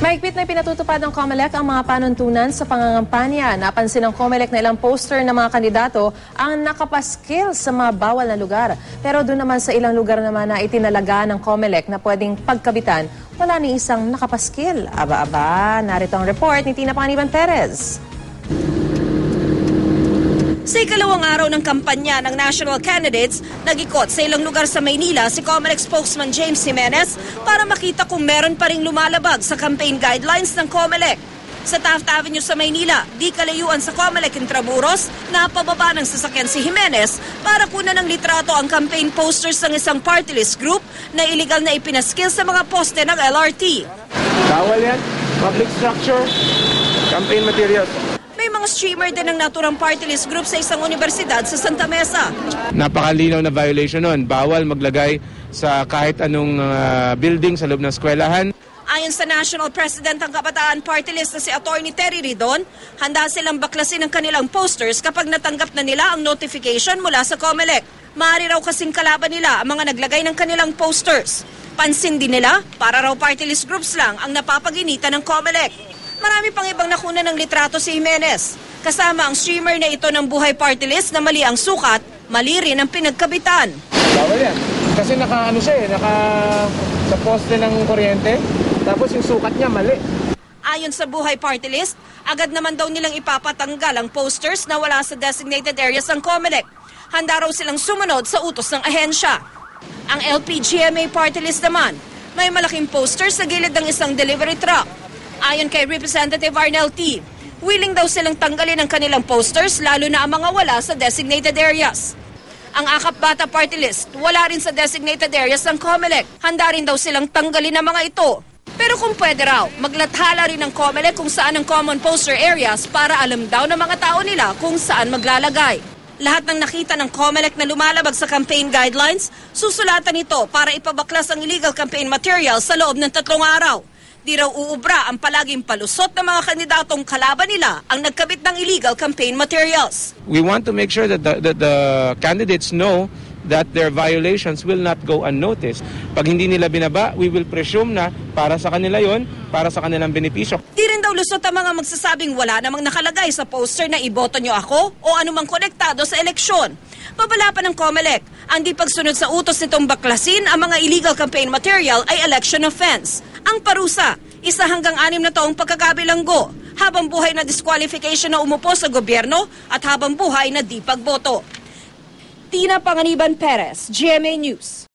Mahigpit na pinatutupad ng COMELEC ang mga panuntunan sa pangangampanya. Napansin ng COMELEC na ilang poster ng mga kandidato ang nakapaskil sa mga bawal na lugar. Pero doon naman sa ilang lugar naman na itinalaga ng COMELEC na pwedeng pagkabitan, wala ni isang nakapaskil. Aba-aba, narito ang report ni Tina Panganiban Perez. Sa ikalawang araw ng kampanya ng national candidates, nag-ikot sa ilang lugar sa Maynila si COMELEC spokesman James Jimenez para makita kung meron pa ring lumalabag sa campaign guidelines ng COMELEC. Sa Taft Avenue sa Maynila, di kalayuan sa COMELEC Intramuros, napababa ng sasakyan si Jimenez para kunan ng litrato ang campaign posters ng isang party list group na iligal na ipinaskil sa mga poste ng LRT. Bawal yan, public structure, campaign materials. May mga streamer din ng naturang party list group sa isang universidad sa Santa Mesa. Napakalinaw na violation nun. Bawal maglagay sa kahit anong building sa loob ng eskwelahan. Ayon sa National President ng Kabataan Party List na si Atty. Terry Ridon, handa silang baklasin ang kanilang posters kapag natanggap na nila ang notification mula sa COMELEC. Maaari raw kasing kalaban nila ang mga naglagay ng kanilang posters. Pansin din nila, para raw party list groups lang ang napapaginitan ng COMELEC. Marami pang ibang nakuna ng litrato si Jimenez. Kasama ang streamer na ito ng Buhay Party List na mali ang sukat, mali rin ang pinagkabitan. Bawal yan. Kasi naka sa poste ng kuryente, tapos yung sukat niya mali. Ayon sa Buhay Party List, agad naman daw nilang ipapatanggal ang posters na wala sa designated areas ng COMELEC. Handa raw silang sumunod sa utos ng ahensya. Ang LP-GMA Party List naman, may malaking posters sa gilid ng isang delivery truck. Ayon kay Representative Arnel T., willing daw silang tanggalin ang kanilang posters lalo na ang mga wala sa designated areas. Ang Akap Bata Party List, wala rin sa designated areas ng COMELEC. Handa rin daw silang tanggalin ang mga ito. Pero kung pwede raw, maglathala rin ng COMELEC kung saan ang common poster areas para alam daw ng mga tao nila kung saan maglalagay. Lahat ng nakita ng COMELEC na lumalabag sa campaign guidelines, susulatan ito para ipabaklas ang illegal campaign materials sa loob ng 3 araw. Di raw uubra ang palaging palusot ng mga kandidatong kalaban nila ang nagkabit ng illegal campaign materials. We want to make sure that the candidates know that their violations will not go unnoticed. Pag hindi nila binaba, we will presume na para sa kanila yon, para sa kanilang benepisyo. Di rin daw lusot ang mga magsasabing wala namang nakalagay sa poster na iboto nyo ako o anumang konektado sa eleksyon. Babala pa ng COMELEC, ang di pagsunod sa utos nitong baklasin ang mga illegal campaign material ay election offense. Ang parusa, 1 hanggang 6 na taong pagkakabilanggo, habang buhay na disqualification na umupo sa gobyerno at habang buhay na di pagboto. Tina Panganiban Perez, GMA News.